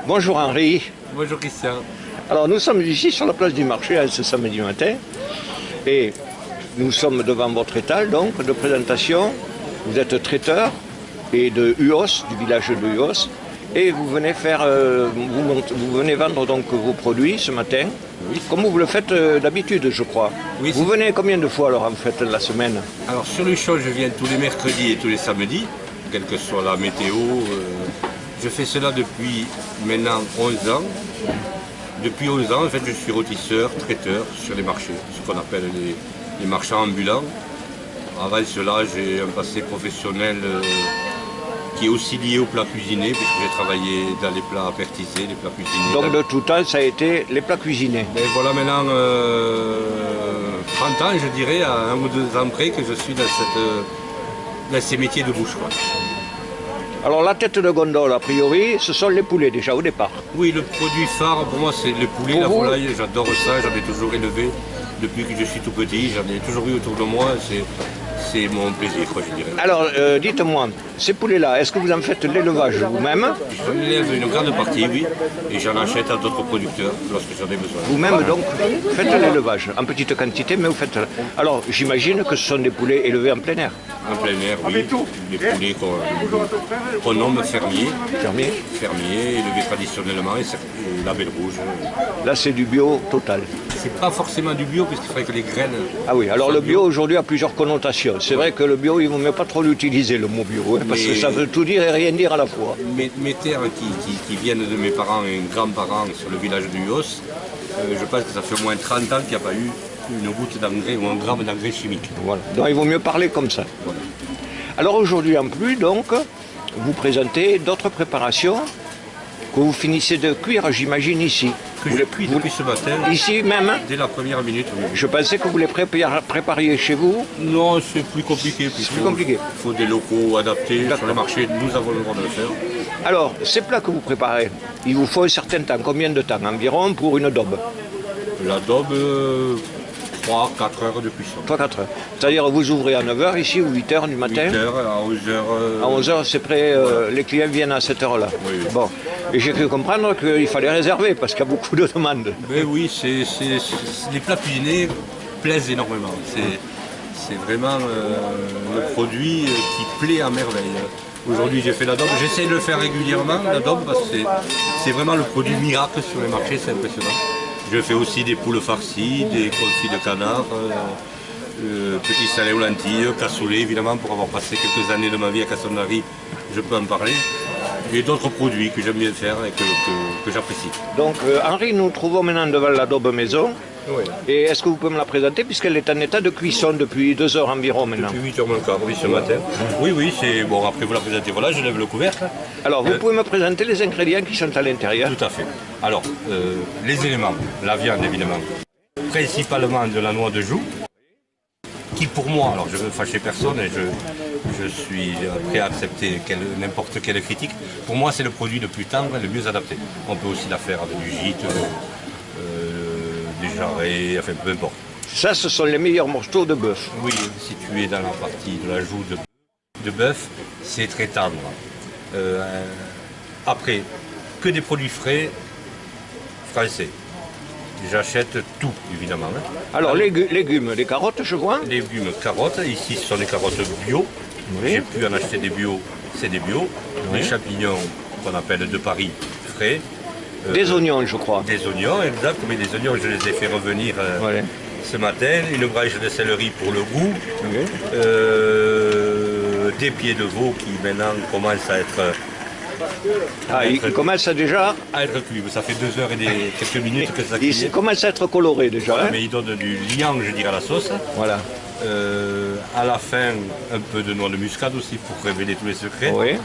Bonjour Henri. Bonjour Christian. Alors nous sommes ici sur la place du marché ce samedi matin et nous sommes devant votre étal donc de présentation. Vous êtes traiteur et de Uos, du village de Uos, et vous venez vous venez vendre donc vos produits ce matin, Oui. comme vous le faites d'habitude je crois. Oui, Vous venez combien de fois alors en fait la semaine? Alors sur le champ, je viens tous les mercredis et tous les samedis, quelle que soit la météo. Je fais cela depuis maintenant 11 ans. Depuis 11 ans, en fait, je suis rôtisseur, traiteur sur les marchés, ce qu'on appelle les marchands ambulants. Avant cela, j'ai un passé professionnel qui est aussi lié aux plats cuisinés, puisque j'ai travaillé dans les plats apertisés, les plats cuisinés. Donc de tout temps ça a été les plats cuisinés. Mais voilà maintenant 30 ans, je dirais, à 1 ou 2 ans près, que je suis dans ces métiers de bouche, quoi. Alors la tête de gondole a priori ce sont les poulets déjà au départ. Oui, le produit phare pour moi c'est le poulet, Pour la vous volaille, j'adore ça, j'en ai toujours élevé depuis que je suis tout petit, j'en ai toujours eu autour de moi, c'est mon plaisir, quoi, je dirais. Alors dites-moi, ces poulets-là, est-ce que vous en faites l'élevage vous-même? J'en élève une grande partie, oui, et j'en achète à d'autres producteurs lorsque j'en ai besoin. Vous-même donc faites l'élevage en petite quantité, mais vous faites. Alors j'imagine que ce sont des poulets élevés en plein air. En plein air, oui, des poulets qu'on nomme fermiers, élevés traditionnellement, et la belle rouge. Là c'est du bio total. C'est pas forcément du bio, puisqu'il faudrait que les graines... Ah oui, alors le bio aujourd'hui a plusieurs connotations. C'est vrai que le bio, il ne vaut mieux pas trop l'utiliser le mot bio, hein, parce que ça veut tout dire et rien dire à la fois. Mes terres qui viennent de mes parents et grands-parents sur le village de Uos, je pense que ça fait au moins 30 ans qu'il n'y a pas eu une goutte d'engrais ou un gramme d'engrais chimique. Voilà. Donc il vaut mieux parler comme ça. Voilà. Alors aujourd'hui en plus, donc, vous présentez d'autres préparations que vous finissez de cuire, j'imagine, ici. Que je cuis depuis ce matin, Ici même? dès la première minute. Oui. Je pensais que vous les prépariez chez vous. Non, c'est plus compliqué. C'est plus compliqué. Il faut des locaux adaptés. D'accord. Sur le marché, nous avons le droit de le faire. Alors, ces plats que vous préparez, il vous faut un certain temps. Combien de temps environ pour une daube? L'adobe, 3-4 heures de cuisson. 3-4 heures. C'est-à-dire vous ouvrez à 9h ici ou 8h du 8 matin? heures à 11 heures. À 11h, c'est prêt, les clients viennent à cette heure-là. Oui, oui. Bon. Et j'ai cru comprendre qu'il fallait réserver parce qu'il y a beaucoup de demandes. Mais oui, les plats cuisinés plaisent énormément. C'est vraiment le produit qui plaît à merveille. Aujourd'hui, j'ai fait l'adobe. J'essaie de le faire régulièrement, l'adobe, parce que c'est vraiment le produit miracle sur les marchés, c'est impressionnant. Je fais aussi des poules farcies, des confits de canard, petits salés aux lentilles, cassoulet, évidemment, pour avoir passé quelques années de ma vie à Cassonnerie, je peux en parler. Et d'autres produits que j'aime bien faire et que j'apprécie. Donc, Henri, nous trouvons maintenant devant la daube maison. Oui. Et est-ce que vous pouvez me la présenter puisqu'elle est en état de cuisson depuis 2 heures environ maintenant? Depuis 8 heures moins le quart, oui, ce matin. Oui, c'est bon. Après, vous la présentez, voilà, je lève le couvercle. Alors, vous pouvez me présenter les ingrédients qui sont à l'intérieur? Tout à fait. Alors, les éléments, la viande évidemment, principalement de la noix de joux, qui pour moi, alors je ne veux fâcher personne et je suis prêt à accepter n'importe quelle critique, pour moi c'est le produit le plus tendre et le mieux adapté. On peut aussi la faire avec du gîte, des jarrets, enfin peu importe. Ça, ce sont les meilleurs morceaux de bœuf. Oui, situé dans la partie de la joue de bœuf, c'est très tendre. Après, que des produits frais français. J'achète tout, évidemment. Hein. Alors, légumes, les carottes, je vois. Légumes, carottes. Ici, ce sont des carottes bio. Oui. J'ai pu en acheter des bio, c'est des bio. Oui. Des champignons qu'on appelle de Paris, frais. Des oignons, je crois. Des oignons, exact. Mais les oignons, je les ai fait revenir Voilà. ce matin. Une branche de céleri pour le goût. Oui. Des pieds de veau qui maintenant commencent à être... Ah, il commence déjà, à être cuits. Ça fait 2 heures et quelques minutes que ça cuit. il commence à être coloré déjà. Hein. Mais il donne du liant, je dirais, à la sauce. Voilà. À la fin, un peu de noix de muscade aussi pour révéler tous les secrets. Oui.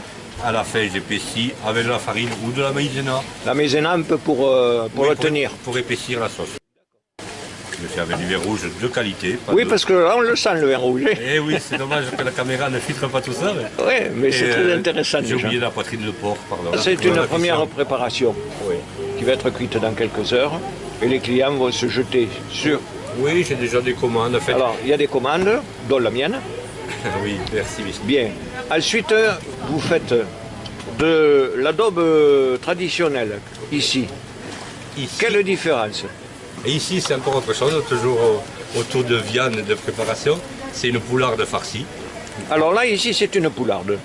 À la fin, j'épaissis avec de la farine ou de la maïzena. La maïzena un peu pour le tenir. Pour épaissir la sauce. Je fais avec du vin rouge de qualité. Oui, parce que là, on le sent, le vin rouge. Eh oui, c'est dommage que la caméra ne filtre pas tout ça. Oui, mais c'est très intéressant J'ai déjà. oublié la poitrine de porc, pardon. C'est une première préparation Oui. qui va être cuite dans quelques heures et les clients vont se jeter sur. Oui, j'ai déjà des commandes. En fait. Alors, il y a des commandes, dont la mienne. Oui, merci. Bien. Ensuite, vous faites de l'adobe traditionnel ici. Ici, Quelle différence? et ici, c'est encore autre chose, toujours autour de viande de préparation. C'est une poularde farcie. Alors là, ici, c'est une poularde.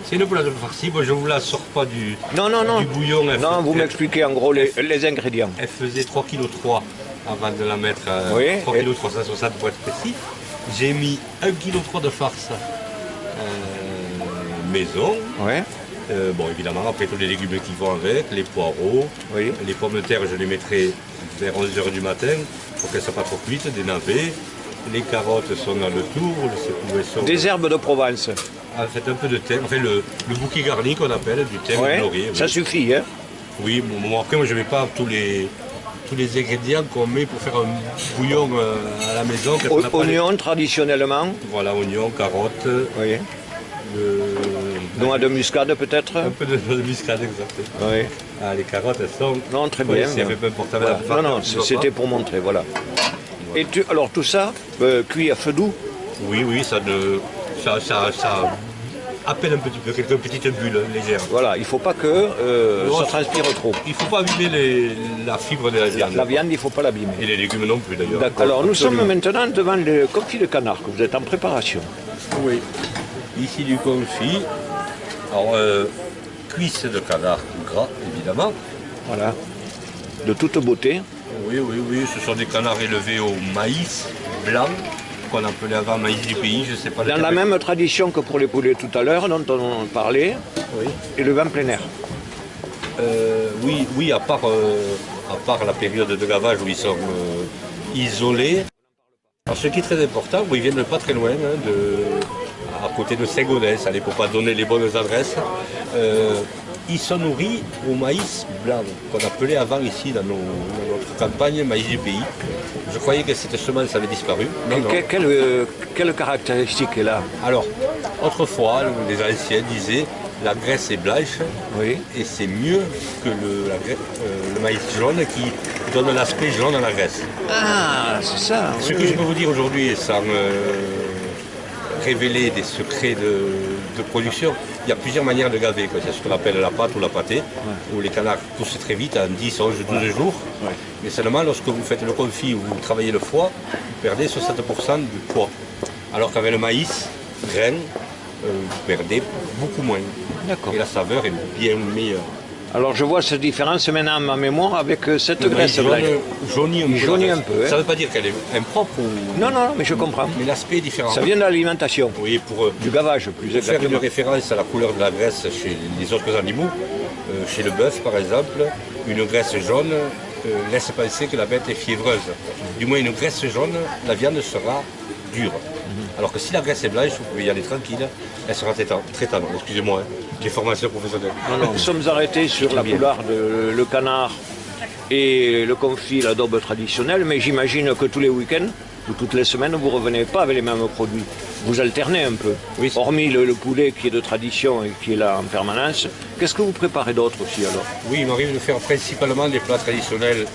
C'est une poularde farcie. Bon, je ne vous la sors pas du Non. bouillon. Non, vous m'expliquez en gros les ingrédients. Elle faisait 3,3 kg avant de la mettre à Oui, 3,360 kg pour être précis. J'ai mis 1,3 kg de farce maison. Ouais. Bon, évidemment, après tous les légumes qui vont avec, les poireaux, Oui. les pommes de terre, je les mettrai vers 11 h du matin pour qu'elles ne soient pas trop cuites, des navets. Les carottes sont dans le tour, le sont... Des herbes de Provence. En fait, un peu de thym, enfin le bouquet garni qu'on appelle, du thym, Ouais. du laurier. Ça Oui, suffit, hein. oui bon, après, moi, je ne mets pas tous les ingrédients qu'on met pour faire un bouillon à la maison. Quand on n'a pas les- Oignons, traditionnellement. Voilà, oignons, carottes, Oui. Noix de muscade, peut-être. un peu de muscade, exactement. Oui. Ah, les carottes, elles sont... Non, très Ouais, bien. c'est un peu importe avec Voilà. la farce, Non, tu vois c'était pas. pour montrer, voilà. Et alors tout ça, cuit à feu doux. Oui, ça appelle un petit peu, quelques petites bulles légères. Voilà, il ne faut pas que ça transpire trop. Il ne faut pas abîmer la fibre de la viande. La viande, il ne faut pas l'abîmer. Et les légumes non plus d'ailleurs. D'accord. Alors nous Absolument. sommes maintenant devant le confit de canard que vous êtes en préparation. Oui. Ici du confit. Alors, cuisse de canard gras, évidemment. Voilà. De toute beauté. Oui, ce sont des canards élevés au maïs blanc, qu'on appelait avant maïs du pays, je ne sais pas. Dans la même tradition que pour les poulets tout à l'heure, dont on parlait, Oui. et le vin plein air. Oui, à part la période de gavage où ils sont isolés. Alors, ce qui est très important, ils viennent pas très loin, à côté de Saint-Gaudens, allez, pour ne pas donner les bonnes adresses. Ils sont nourris au maïs blanc, qu'on appelait avant ici dans notre campagne maïs du pays. Je croyais que cette semence avait disparu. Non, non. Quelle caractéristique est là? Alors, autrefois, les anciens disaient la graisse est blanche Oui. et c'est mieux que le maïs jaune qui donne l'aspect jaune à la graisse. Ah, c'est ça. Ce que je peux vous dire aujourd'hui, sans révéler des secrets de production, il y a plusieurs manières de gaver. C'est ce qu'on appelle la pâte ou la pâtée, où les canards poussent très vite, en 10, 11, 12 jours. Ouais. Mais seulement lorsque vous faites le confit ou vous travaillez le foie, vous perdez 60% du poids. Alors qu'avec le maïs, grain, vous perdez beaucoup moins. D'accord. Et la saveur est bien meilleure. Alors je vois cette différence maintenant à ma mémoire avec cette Le maïs graisse blanche. jaunit un peu. Jaunit la un graisse. peu, hein. Ça ne veut pas dire qu'elle est impropre, Non, mais je comprends. mais l'aspect est différent. Ça vient de l'alimentation, Oui, pour du gavage plus faire une exactement. référence à la couleur de la graisse chez les autres animaux, chez le bœuf par exemple, une graisse jaune laisse penser que la bête est fiévreuse. Du moins une graisse jaune, la viande sera dure. Alors que si la graisse est blanche, vous pouvez y aller tranquille, elle sera très tendre. Excusez-moi, j'ai formation professionnelle. Nous sommes arrêtés sur la poularde, le canard et le confit, l'adobe traditionnel, mais j'imagine que tous les week-ends ou toutes les semaines, vous ne revenez pas avec les mêmes produits. Vous alternez un peu. Oui. Hormis le poulet qui est de tradition et qui est là en permanence, qu'est-ce que vous préparez d'autre aussi alors? Oui, il m'arrive de faire principalement des plats traditionnels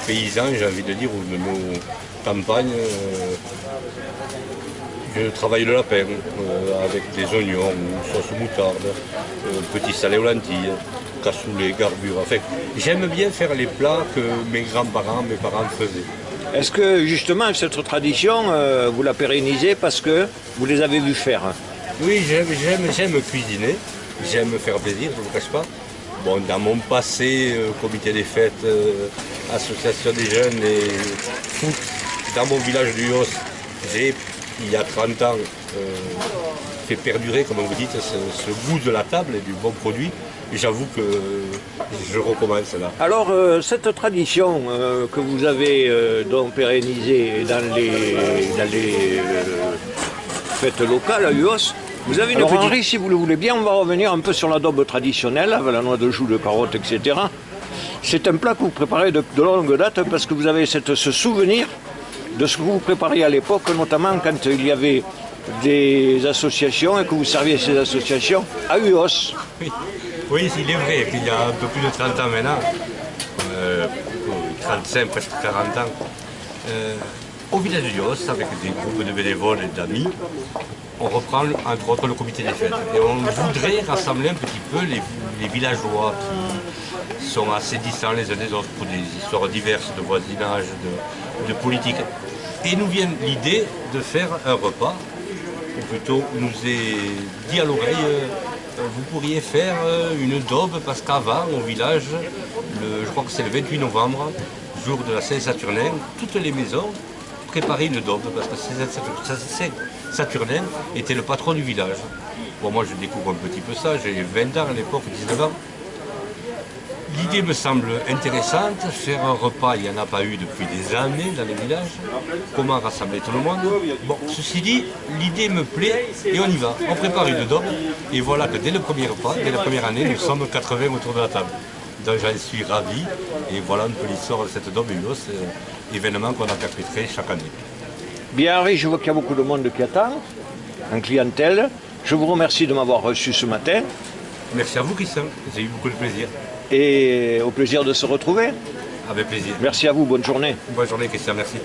paysans, j'ai envie de dire, ou de nos campagnes. Je travaille le lapin avec des oignons, sauce moutarde, petit salé aux lentilles, cassoulet, garbure. Enfin, j'aime bien faire les plats que mes grands-parents, mes parents faisaient. Est-ce que justement cette tradition, vous la pérennisez parce que vous les avez vus faire? Oui, j'aime cuisiner, j'aime faire plaisir, je ne vous cache pas. Bon, dans mon passé, comité des fêtes, association des jeunes et foot, dans mon village du Yos, j'ai, il y a 30 ans, fait perdurer, comme vous dites, ce goût de la table et du bon produit. Et j'avoue que je recommence là. Alors, cette tradition que vous avez donc pérennisée dans les fêtes locales à Uos, vous avez une Alors, petite... Henri, si vous le voulez bien, on va revenir un peu sur l'adobe traditionnelle, avec la noix de joux, de carotte, etc. C'est un plat que vous préparez de longue date parce que vous avez ce souvenir de ce que vous prépariez à l'époque, notamment quand il y avait des associations et que vous serviez ces associations à Uos. Oui, il est vrai qu'il y a un peu plus de 30 ans maintenant, 35, presque 40 ans, au village de Yos, avec des groupes de bénévoles et d'amis, on reprend entre autres le comité des fêtes. Et on voudrait rassembler un petit peu les villageois qui sont assez distants les uns des autres pour des histoires diverses de voisinage, de politique. Et nous vient l'idée de faire un repas, ou plutôt nous est dit à l'oreille, vous pourriez faire une daube, parce qu'avant, au village, je crois que c'est le 28 novembre, jour de la Saint-Saturnin, toutes les maisons préparaient une daube, parce que Saint-Saturnin était le patron du village. Bon, moi je découvre un petit peu ça, j'ai 20 ans à l'époque, 19 ans. L'idée me semble intéressante, faire un repas, il n'y en a pas eu depuis des années dans les villages. Comment rassembler tout le monde? Bon, ceci dit, l'idée me plaît et on y va. On prépare une daube et voilà que dès le premier repas, dès la première année, nous sommes 80 autour de la table. Donc j'en suis ravi et voilà un peu l'histoire de cette daube Ulos, événement qu'on a perpétré chaque année. Bien, Henri, je vois qu'il y a beaucoup de monde qui attend, en clientèle. Je vous remercie de m'avoir reçu ce matin. Merci à vous, Christian, j'ai eu beaucoup de plaisir. Et au plaisir de se retrouver. Avec plaisir. Merci à vous, bonne journée. Bonne journée, Christian, merci.